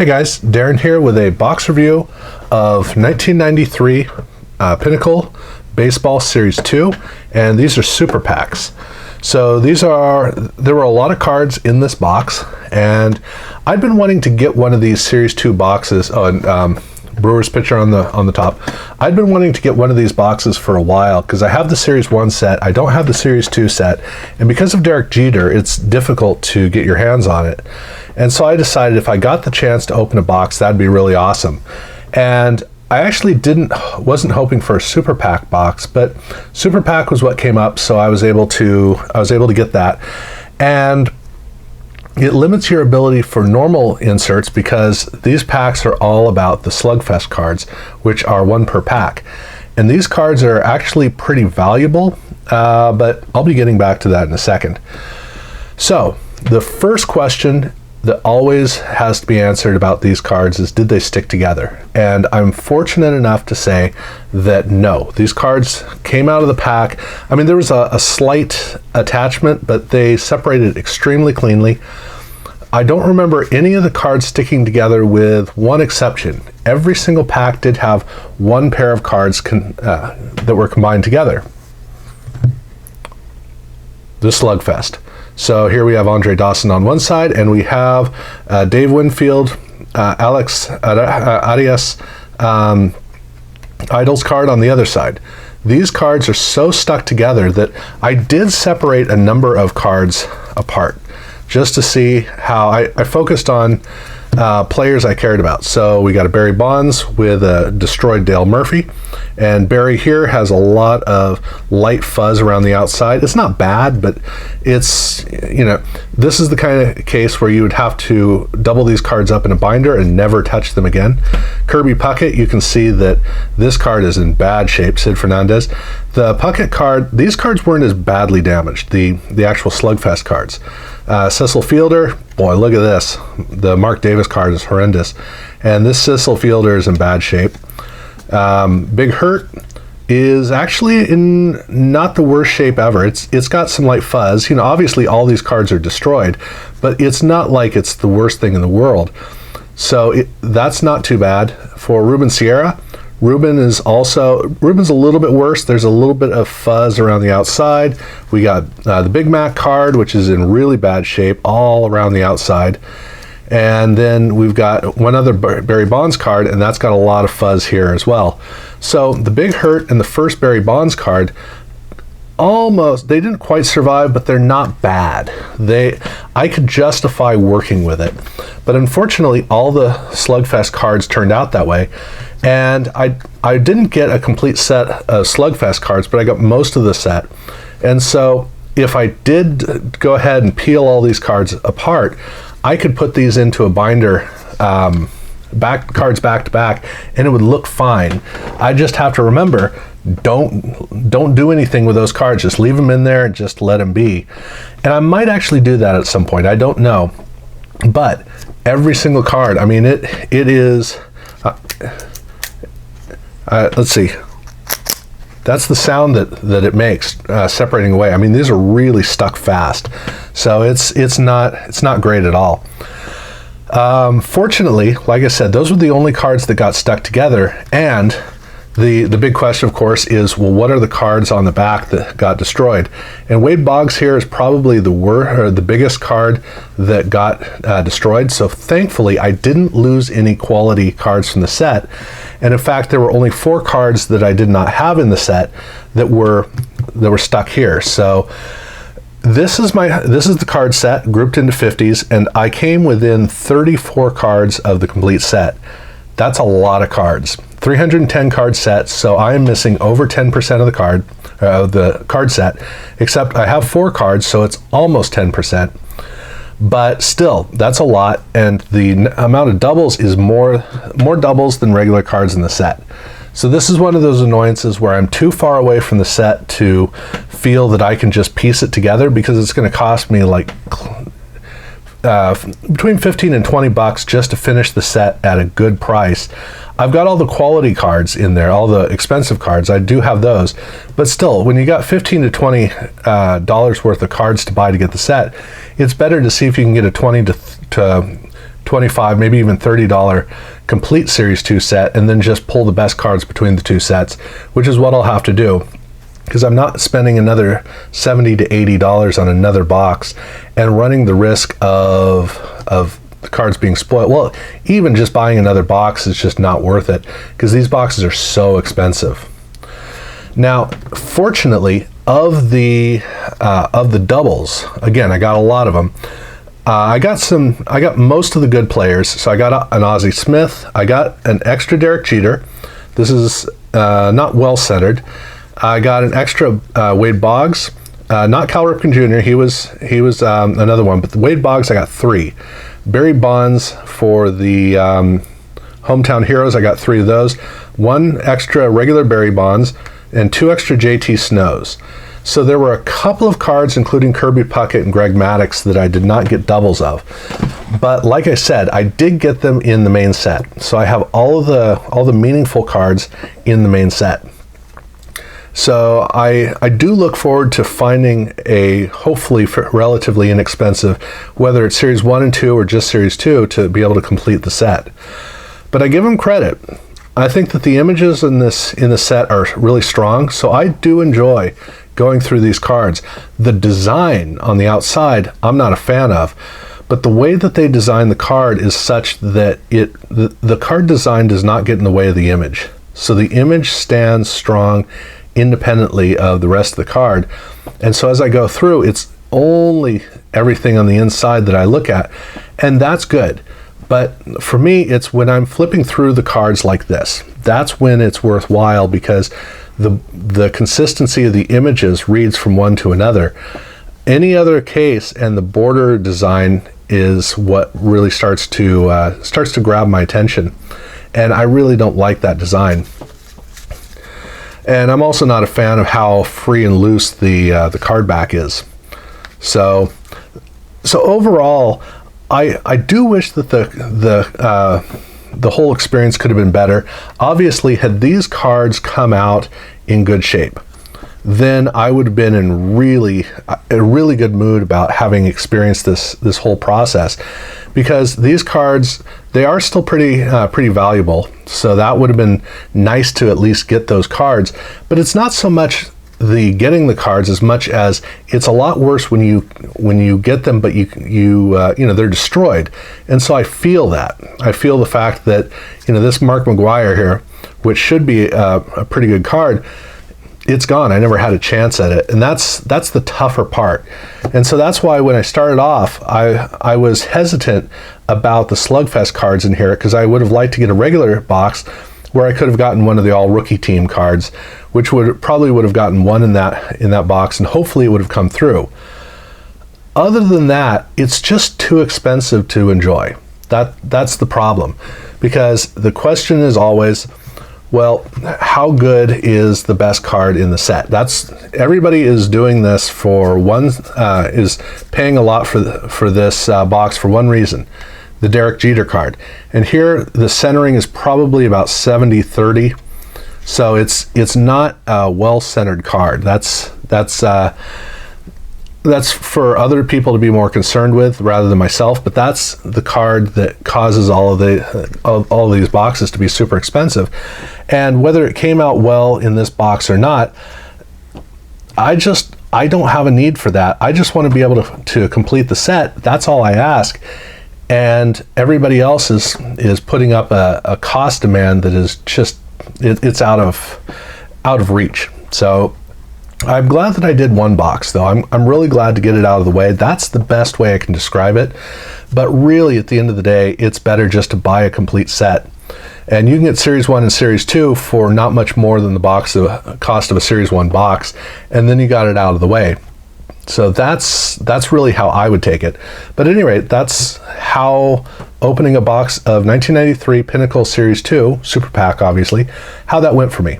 Hey guys, Darren here with a box review of 1993 Pinnacle Baseball Series 2, and these are super packs. So there were a lot of cards in this box, and I'd been wanting to get one of these Series 2 boxes. Brewer's picture on the top. I'd been wanting to get one of these boxes for a while because I have the Series 1 set, I don't have the Series 2 set, and because of Derek Jeter, it's difficult to get your hands on it. And so I decided if I got the chance to open a box, that'd be really awesome. And I actually wasn't hoping for a super pack box, but super pack was what came up, so I was able to get that. And it limits your ability for normal inserts because these packs are all about the Slugfest cards, which are one per pack. And these cards are actually pretty valuable, but I'll be getting back to that in a second. So the first question that always has to be answered about these cards is, did they stick together? And I'm fortunate enough to say that no, these cards came out of the pack. I mean, there was a slight attachment, but they separated extremely cleanly. I don't remember any of the cards sticking together with one exception. Every single pack did have one pair of cards that were combined together. The Slugfest. So here we have Andre Dawson on one side, and we have Dave Winfield, Alex Arias Idols card on the other side. These cards are so stuck together that I did separate a number of cards apart just to see how I focused on players I cared about. So we got a Barry Bonds with a destroyed Dale Murphy, and Barry here has a lot of light fuzz around the outside. It's not bad, but it's, this is the kind of case where you would have to double these cards up in a binder and never touch them again. Kirby Puckett, you can see that this card is in bad shape. Sid Fernandez. The Puckett card, these cards weren't as badly damaged, the actual Slugfest cards. Cecil Fielder, boy, look at this. The Mark Davis card is horrendous. And this Cecil Fielder is in bad shape. Big Hurt is actually in not the worst shape ever. It's got some light fuzz. Obviously all these cards are destroyed, but it's not like it's the worst thing in the world. So that's not too bad. For Ruben Sierra, Ruben's a little bit worse. There's a little bit of fuzz around the outside. We got the Big Mac card, which is in really bad shape all around the outside. And then we've got one other Barry Bonds card, and that's got a lot of fuzz here as well. So the Big Hurt and the first Barry Bonds card, they didn't quite survive, but they're not bad. I could justify working with it. But unfortunately, all the Slugfest cards turned out that way. And I didn't get a complete set of Slugfest cards, but I got most of the set. And so if I did go ahead and peel all these cards apart, I could put these into a binder, cards back to back, and it would look fine. I just have to remember, don't do anything with those cards. Just leave them in there and just let them be. And I might actually do that at some point. I don't know. But every single card, I mean, it is... let's see. That's the sound that it makes separating away. I mean, these are really stuck fast, so it's not great at all. Fortunately, like I said, those were the only cards that got stuck together, and the big question, of course, is, well, what are the cards on the back that got destroyed? And Wade Boggs here is probably the biggest card that got destroyed. So thankfully, I didn't lose any quality cards from the set. And in fact, there were only 4 cards that I did not have in the set that were stuck here. So this is the card set grouped into 50s, and I came within 34 cards of the complete set. That's a lot of cards. 310 card set, so I am missing over 10% of the card set, except I have 4 cards, so it's almost 10%. But still, that's a lot, and the amount of doubles is more doubles than regular cards in the set. So this is one of those annoyances where I'm too far away from the set to feel that I can just piece it together, because it's going to cost me like between 15 and 20 bucks just to finish the set at a good price. I've got all the quality cards in there, all the expensive cards. I do have those, but still, when you got 15 to 20 dollars worth of cards to buy to get the set, it's better to see if you can get a 20 to $25, maybe even $30 complete Series 2 set, and then just pull the best cards between the two sets, which is what I'll have to do, because I'm not spending another $70 to $80 on another box and running the risk of the cards being spoiled. Well, even just buying another box is just not worth it, because these boxes are so expensive. Now, fortunately, of the doubles, again, I got a lot of them. I got most of the good players. So I got an Ozzie Smith. I got an extra Derek Jeter. This is not well centered. I got an extra Wade Boggs. Not Cal Ripken Jr. He was another one, but the Wade Boggs I got 3. Barry Bonds for the Hometown Heroes. I got 3 of those. 1 extra regular Barry Bonds and 2 extra JT Snows. So there were a couple of cards, including Kirby Puckett and Greg Maddux, that I did not get doubles of. But like I said, I did get them in the main set. So I have all the meaningful cards in the main set. So I do look forward to finding a hopefully relatively inexpensive, whether it's Series 1 and 2 or just Series 2, to be able to complete the set. But I give them credit. I think that the images in the set are really strong, so I do enjoy going through these cards. The design on the outside, I'm not a fan of, but the way that they design the card is such that the card design does not get in the way of the image. So the image stands strong independently of the rest of the card. And so as I go through, it's only everything on the inside that I look at, and that's good. But for me, it's when I'm flipping through the cards like this, that's when it's worthwhile, because the consistency of the images reads from one to another. Any other case, and the border design is what really starts to grab my attention, and I really don't like that design. And I'm also not a fan of how free and loose the card back is. So overall, I do wish that the whole experience could have been better. Obviously, had these cards come out in good shape, then I would have been in a really good mood about having experienced this whole process, because these cards, they are still pretty valuable. So that would have been nice to at least get those cards. But it's not so much the getting the cards as much as it's a lot worse when you get them, but you know, they're destroyed. And so I feel that. I feel the fact that, you know, this Mark McGwire here, which should be a pretty good card, it's gone. I never had a chance at it, and that's the tougher part. And so that's why when I started off, I was hesitant about the Slugfest cards in here, because I would have liked to get a regular box where I could have gotten one of the all rookie team cards, which probably would have gotten one in that box, and hopefully it would have come through. Other than that, it's just too expensive to enjoy. That's the problem, because the question is always, well, how good is the best card in the set? Everybody is doing this for is paying a lot for this box for one reason: the Derek Jeter card. And here the centering is probably about 70-30, so it's not a well-centered card. That's for other people to be more concerned with rather than myself, but that's the card that causes all of these boxes to be super expensive. And whether it came out well in this box or not, I don't have a need for that. I just want to be able to complete the set. That's all I ask. And everybody else is putting up a cost demand that is just it's out of reach. So I'm glad that I did one box, though. I'm really glad to get it out of the way. That's the best way I can describe it. But really, at the end of the day, it's better just to buy a complete set. And you can get Series 1 and Series 2 for not much more than the cost of a Series 1 box, and then you got it out of the way. So that's really how I would take it. But at any rate, that's how opening a box of 1993 Pinnacle Series 2, Super Pack obviously, how that went for me.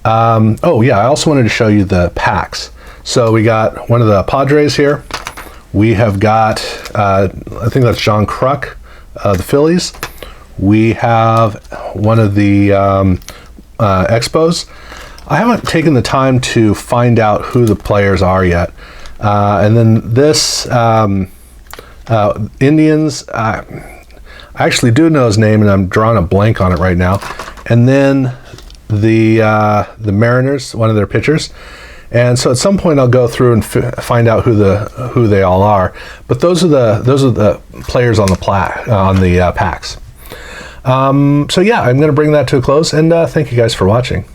Oh yeah, I also wanted to show you the packs. So we got one of the Padres here. We have got, I think that's John Kruk, the Phillies. We have one of the Expos. I haven't taken the time to find out who the players are yet. And then this Indians, I actually do know his name, and I'm drawing a blank on it right now. And then the Mariners, one of their pitchers. And so at some point I'll go through and find out who they all are. But those are the players on the packs. So yeah, I'm going to bring that to a close, and thank you guys for watching.